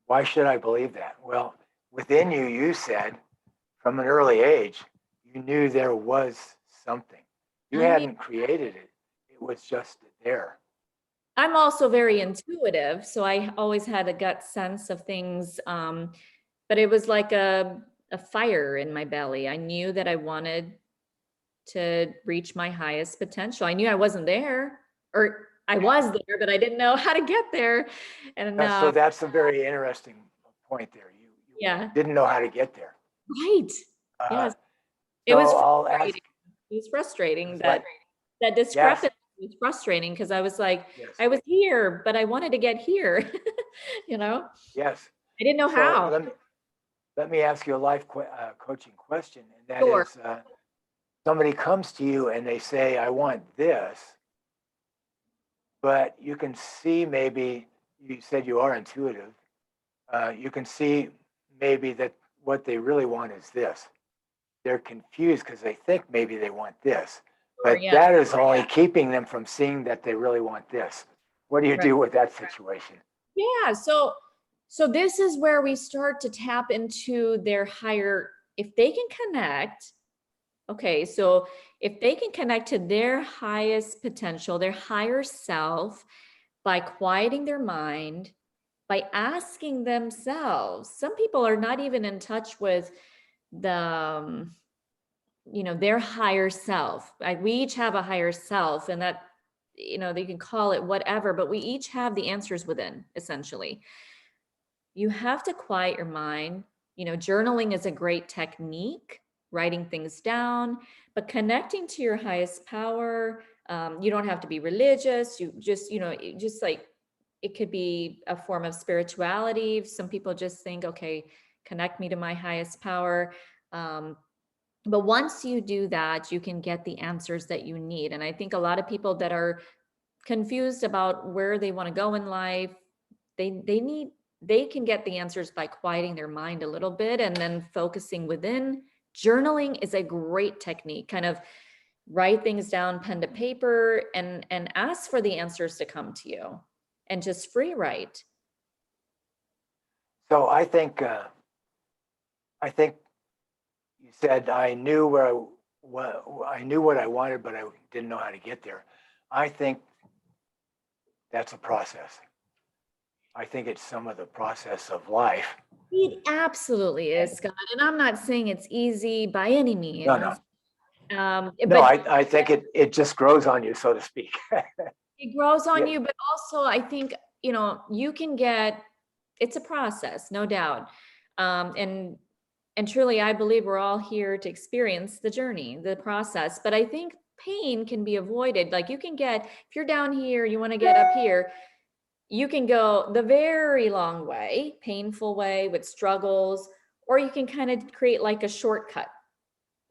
why should I believe that? Well, within you, you said from an early age, you knew there was something. You hadn't created it. It was just there. I'm also very intuitive, so I always had a gut sense of things. But it was like a fire in my belly. I knew that I wanted to reach my highest potential. I knew I wasn't there, or I was there, but I didn't know how to get there. And So that's a very interesting point there. You yeah, didn't know how to get there. right. Yes, it So was I'll ask. frustrating. It was frustrating What? that Yes. discrepancy was frustrating because I was like, Yes. I was here, but I wanted to get here. You know, Yes. I didn't know So how. let me ask you a life coaching question, and that Sure. is, somebody comes to you and they say, "I want this," but you can see maybe you said you are intuitive. You can see maybe that what they really want is this. They're confused because they think maybe they want this, Sure, but yeah. that is only keeping them from seeing that they really want this. What do you Right. do with that situation? Yeah. So this is where we start to tap into their higher, if they can connect. Okay, so if they can connect to their highest potential, their higher self, by quieting their mind, by asking themselves, some people are not even in touch with the, their higher self. Like, we each have a higher self, and that, they can call it whatever, but we each have the answers within, essentially. You have to quiet your mind. Journaling is a great technique, writing things down, but connecting to your highest power. You don't have to be religious. You just, just like, it could be a form of spirituality. Some people just think, okay, connect me to my highest power. But once you do that, you can get the answers that you need. And I think a lot of people that are confused about where they want to go in life, they can get the answers by quieting their mind a little bit and then focusing within. Journaling is a great technique. Kind of write things down, pen to paper, and ask for the answers to come to you, and just free write. So I think you said I knew I knew what I wanted, but I didn't know how to get there. I think that's a process. I think it's some of the process of life. It absolutely is, Scott. And I'm not saying it's easy by any means. No. No, But I think it just grows on you, so to speak. it grows on Yeah. you, but also I think, you can get, it's a process, no doubt. And truly, I believe we're all here to experience the journey, the process. But I think pain can be avoided. Like, you can get, if you're down here, you want to get up here, you can go the very long way, painful way with struggles, or you can kind of create like a shortcut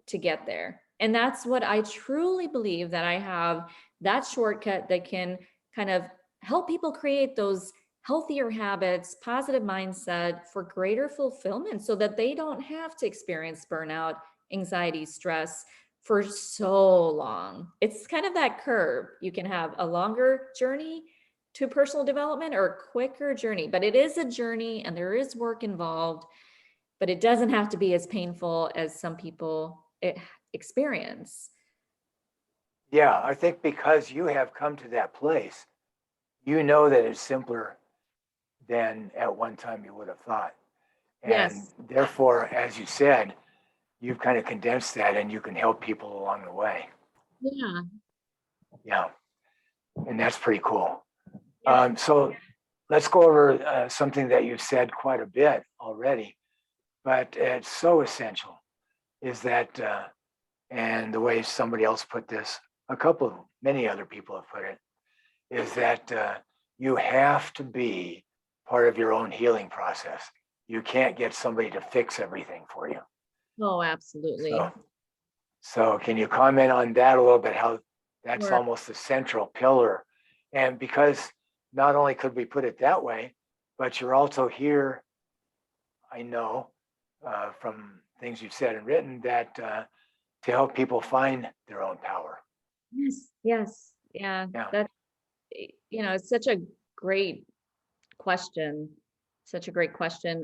to get there. And that's what I truly believe, that I have that shortcut that can kind of help people create those healthier habits, positive mindset for greater fulfillment, so that they don't have to experience burnout, anxiety, stress for so long. It's kind of that curve. You can have a longer journey to personal development or a quicker journey, but it is a journey and there is work involved, but it doesn't have to be as painful as some people experience. Yeah, I think because you have come to that place, you know that it's simpler than at one time you would have thought. And Yes. therefore, as you said, you've kind of condensed that and you can help people along the way. Yeah. Yeah. And that's pretty cool. Yeah. So let's go over something that you've said quite a bit already, but it's so essential is that, and the way somebody else put this, many other people have put it, is that you have to be part of your own healing process. You can't get somebody to fix everything for you. Oh, absolutely. So can you comment on that a little bit, how that's Sure. almost the central pillar? And because not only could we put it that way, but you're also here, I know from things you've said and written, that to help people find their own power. Yes. Yes. Yeah. Yeah. That's, it's such a great question. Such a great question.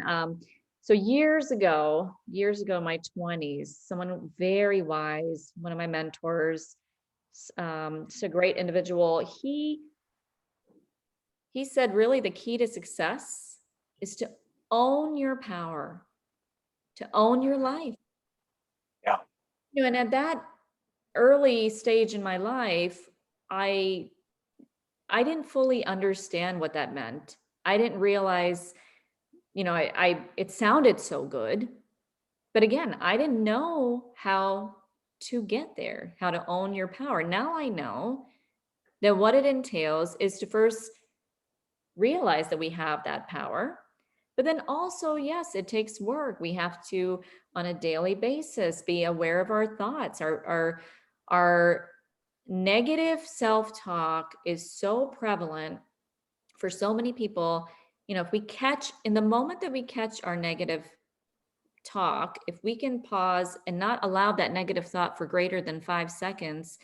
So years ago, my 20s, someone very wise, one of my mentors, Just a great individual. He said, really, the key to success is to own your power, to own your life. Yeah. And at that early stage in my life, I didn't fully understand what that meant. I didn't realize, it sounded so good, but again, I didn't know how to get there, how to own your power. Now I know that what it entails is to first realize that we have that power. But then also, yes, it takes work. We have to, on a daily basis, be aware of our thoughts. Our negative self-talk is so prevalent for so many people. If we catch, in the moment that we catch our negative talk, if we can pause and not allow that negative thought for greater than 5 seconds,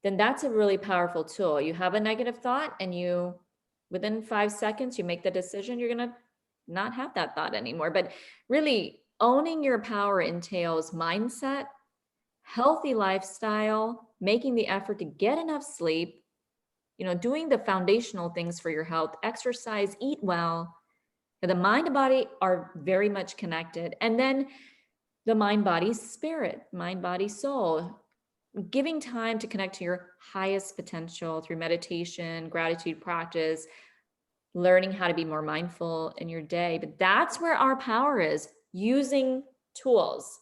then that's a really powerful tool. You have a negative thought and within 5 seconds, you make the decision, you're going to not have that thought anymore. But really, owning your power entails mindset, healthy lifestyle, making the effort to get enough sleep, doing the foundational things for your health, exercise, eat well. The mind and body are very much connected. And then the mind, body, spirit, mind, body, soul, giving time to connect to your highest potential through meditation, gratitude practice, learning how to be more mindful in your day. But that's where our power is, using tools,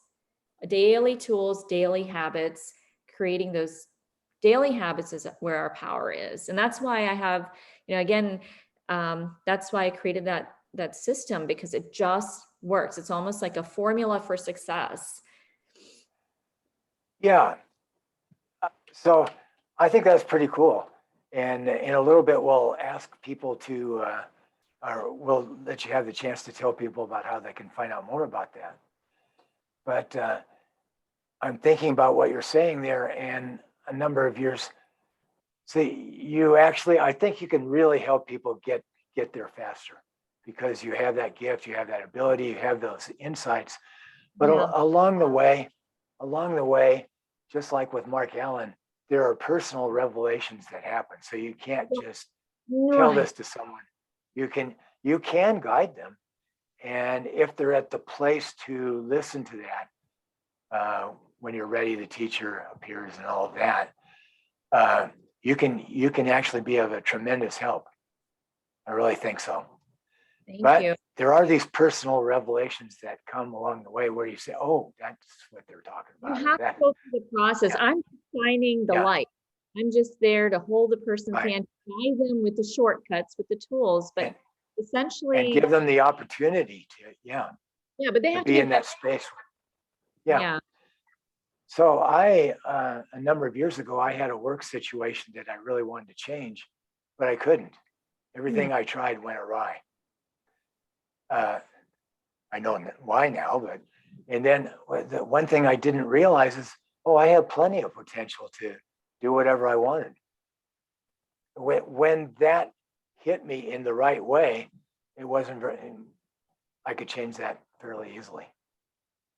daily tools, daily habits, creating those daily habits is where our power is. And that's why I have, again, that's why I created that system, because it just works. It's almost like a formula for success. Yeah. So I think that's pretty cool. And in a little bit, we'll ask people to, or we'll let you have the chance to tell people about how they can find out more about that. But I'm thinking about what you're saying there, and a number of years. See, you actually, I think you can really help people get there faster because you have that gift, you have that ability, you have those insights. But along the way, just like with Mark Allen, there are personal revelations that happen. So you can't just tell this to someone. You can guide them. And if they're at the place to listen to that, when you're ready, the teacher appears and all of that, you can actually be of a tremendous help. I really think so. Thank you. There are these personal revelations that come along the way where you say, "Oh, that's what they're talking about." You have to go through the process. Yeah. I'm shining the light. I'm just there to hold the person's hand, guide them with the shortcuts, with the tools, but essentially, and give them the opportunity to, but they have to be in that space. Yeah. So a number of years ago, I had a work situation that I really wanted to change, but I couldn't. Everything I tried went awry. I know why now, and then the one thing I didn't realize is, I have plenty of potential to do whatever I wanted. When that hit me in the right way, it wasn't I could change that fairly easily.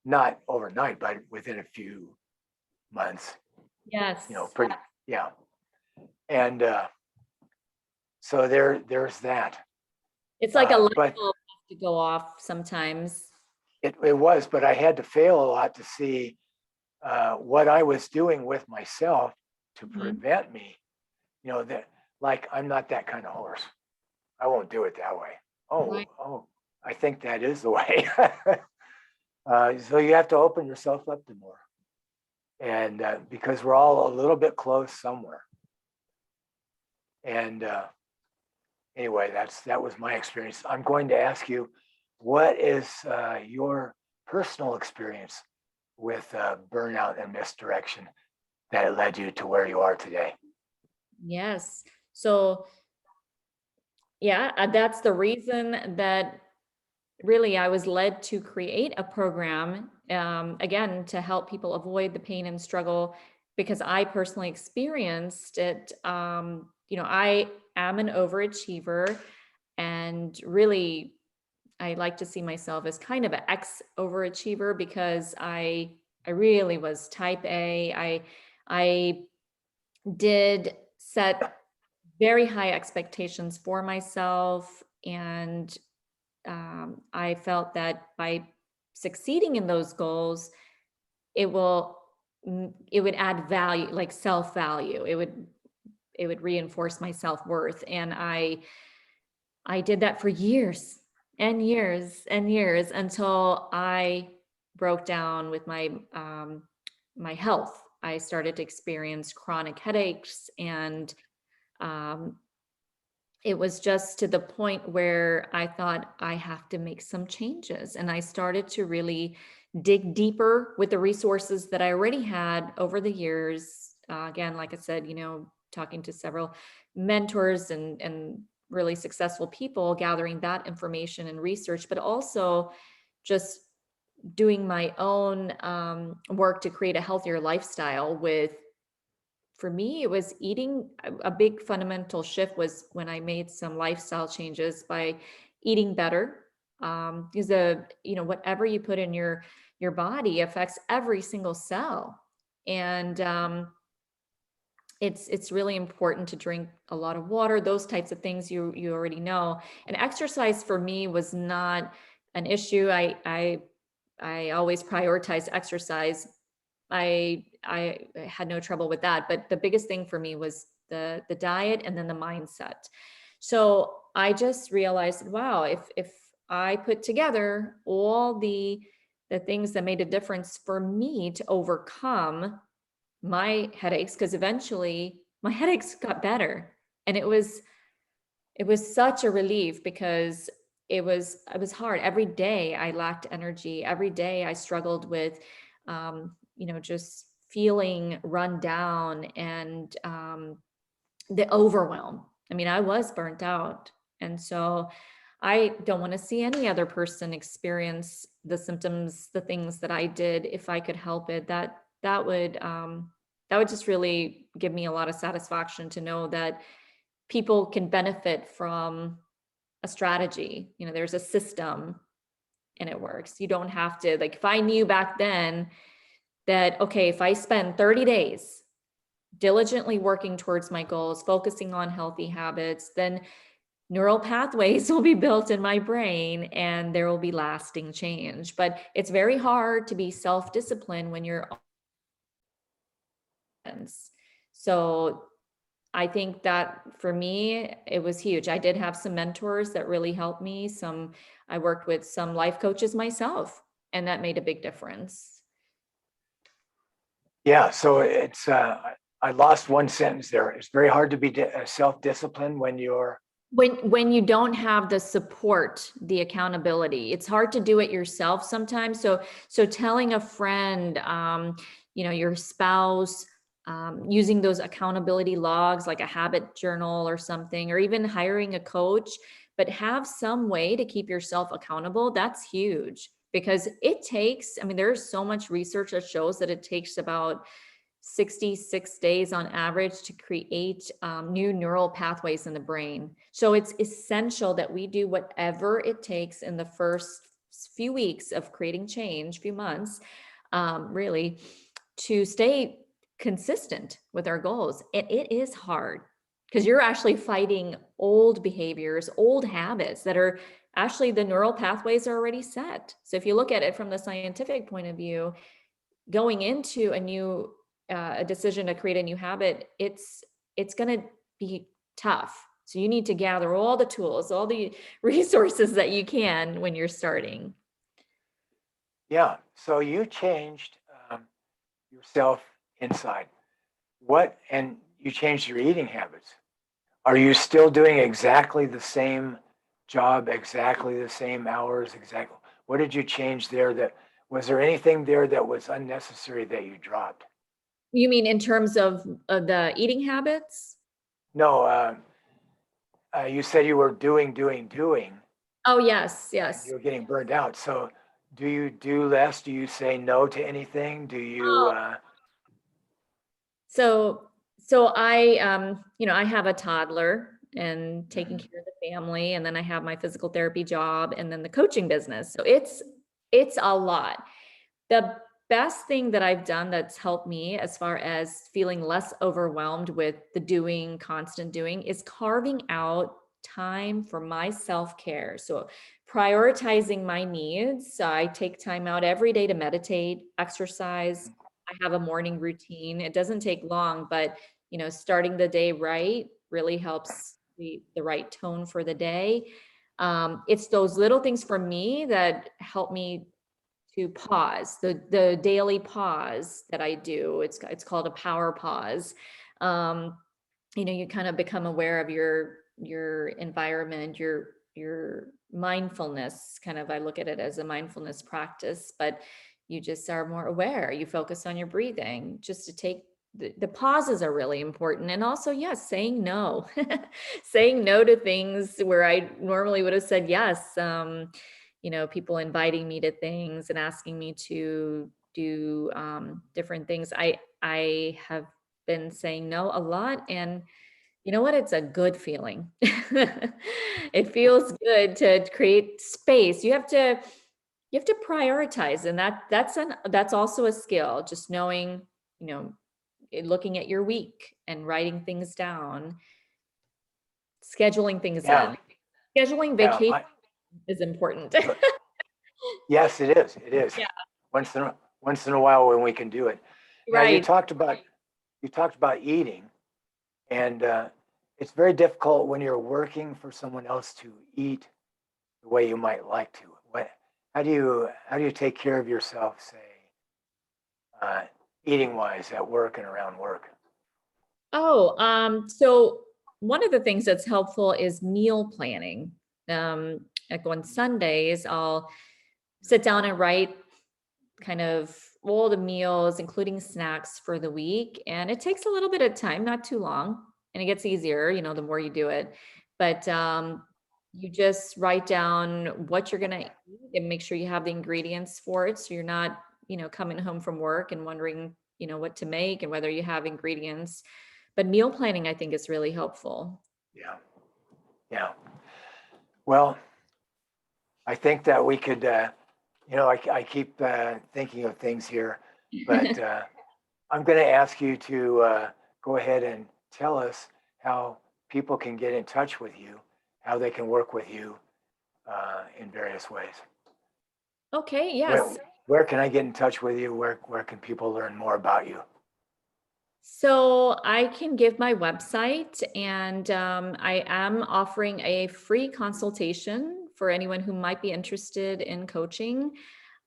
Not overnight, but within a few months. Yes. And so there's that. It's like a light bulb has to go off sometimes. It was, but I had to fail a lot to see what I was doing with myself to prevent me, that, like, I'm not that kind of horse. I won't do it that way. I think that is the way. So you have to open yourself up to more. And because we're all a little bit close somewhere. And anyway, that was my experience. I'm going to ask you, what is your personal experience with burnout and misdirection that led you to where you are today? Yes. So, that's the reason that really I was led to create a program, again, to help people avoid the pain and struggle, because I personally experienced it. I am an overachiever, and really, I like to see myself as kind of an ex-overachiever, because I really was type A. I did set very high expectations for myself. And I felt that by succeeding in those goals, it would add value, like self-value. It would reinforce my self-worth. And I did that for years and years and years until I broke down with my health. I started to experience chronic headaches, and um, it was just to the point where I thought I have to make some changes. And I started to really dig deeper with the resources that I already had over the years. Again, like I said, talking to several mentors and really successful people, gathering that information and research, but also just doing my own work to create a healthier lifestyle. For me, it was eating. A big fundamental shift was when I made some lifestyle changes by eating better. Because whatever you put in your body affects every single cell. And it's really important to drink a lot of water, those types of things you already know. And exercise for me was not an issue. I always prioritize exercise. I had no trouble with that, but the biggest thing for me was the diet and then the mindset. So I just realized, wow, if I put together all the things that made a difference for me to overcome my headaches, because eventually my headaches got better. And it was such a relief, because it was hard. Every day I lacked energy. Every day I struggled with just feeling run down, and the overwhelm. I mean, I was burnt out. And so I don't want to see any other person experience the symptoms, the things that I did. If I could help it, that would just really give me a lot of satisfaction to know that people can benefit from a strategy. There's a system and it works. You don't have to, like, if I knew back then that, okay, if I spend 30 days diligently working towards my goals, focusing on healthy habits, then neural pathways will be built in my brain and there will be lasting change. But it's very hard to be self-disciplined when you're on. So I think that for me, it was huge. I did have some mentors that really helped me. I worked with some life coaches myself, and that made a big difference. Yeah, so I lost one sentence there. It's very hard to be self-disciplined when you're When you don't have the support, the accountability. It's hard to do it yourself sometimes. So telling a friend, your spouse, using those accountability logs like a habit journal or something, or even hiring a coach, but have some way to keep yourself accountable. That's huge, because it takes, there's so much research that shows that it takes about 66 days on average to create new neural pathways in the brain. So it's essential that we do whatever it takes in the first few weeks of creating change, few months, really, to stay consistent with our goals. And it is hard, because you're actually fighting old behaviors, old habits that are actually, the neural pathways are already set. So if you look at it from the scientific point of view, going into a decision to create a new habit, it's going to be tough. So you need to gather all the tools, all the resources that you can when you're starting. Yeah, so you changed yourself inside. And you changed your eating habits. Are you still doing exactly the same job, exactly the same hours, exactly? What did you change there? Was there anything there that was unnecessary that you dropped? You mean in terms of the eating habits? No, you said you were doing. Oh, yes, And yes. you're getting burned out. So do you do less? Do you say no to anything? Do you, So I have a toddler, and taking Mhm. care of the family, and then I have my physical therapy job, and then the coaching business. So it's a lot. The best thing that I've done that's helped me as far as feeling less overwhelmed with the doing, constant doing, is carving out time for my self-care. So prioritizing my needs. I take time out every day to meditate, exercise. I have a morning routine. It doesn't take long, but starting the day right really helps the right tone for the day. It's those little things for me that help me to pause, the daily pause that I do. It's called a power pause. You kind of become aware of your environment, your mindfulness. Kind of, I look at it as a mindfulness practice, but you just are more aware. You focus on your breathing, just to take the pauses are really important. And also, yes, saying no, saying no to things where I normally would have said yes. People inviting me to things and asking me to do different things. I have been saying no a lot, and you know what? It's a good feeling. It feels good to create space. You have to prioritize, and that's also a skill. Just knowing, looking at your week and writing things down, scheduling things Yeah. in. Scheduling Yeah. vacation is important. Yes, it is. It is. Yeah. Once in a while when we can do it. Now you Right. talked about eating, and it's very difficult when you're working for someone else to eat the way you might like to. How do you take care of yourself, say, eating wise at work and around work? So one of the things that's helpful is meal planning. Like on Sundays, I'll sit down and write kind of all the meals, including snacks for the week. And it takes a little bit of time, not too long, and it gets easier, the more you do it. But you just write down what you're gonna eat and make sure you have the ingredients for it, so you're not, coming home from work and wondering, what to make and whether you have ingredients. But meal planning, I think, is really helpful. Yeah. Yeah. Well, I think that we could, I keep thinking of things here, but I'm going to ask you to go ahead and tell us how people can get in touch with you, how they can work with you in various ways. Okay, yes. Where can I get in touch with you? Where can people learn more about you? So I can give my website, and I am offering a free consultation for anyone who might be interested in coaching.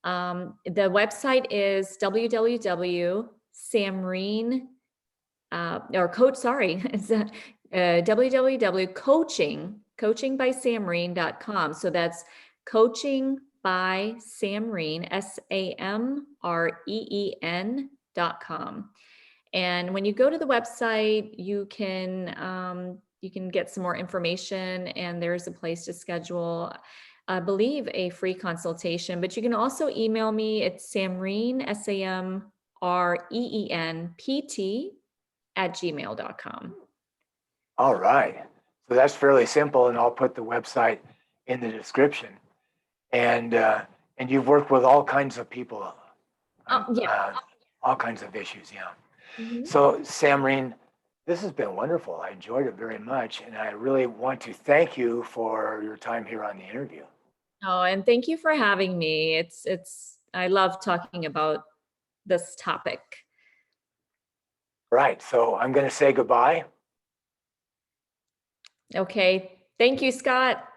The website is www.samreen or coach, sorry, it's www.coachingbysamreen.com. So that's coaching by Samreen, SAMREEN.com. And when you go to the website, you can get some more information, and there's a place to schedule, I believe, a free consultation. But you can also email me at Samreen, SAMREEN, PT@gmail.com. All right. So that's fairly simple, and I'll put the website in the description. And you've worked with all kinds of people, Yeah. all kinds of issues, yeah. Mhm. So Samreen, this has been wonderful. I enjoyed it very much, and I really want to thank you for your time here on the interview. Oh, and thank you for having me. I love talking about this topic. Right. So I'm going to say goodbye. Okay. Thank you, Scott.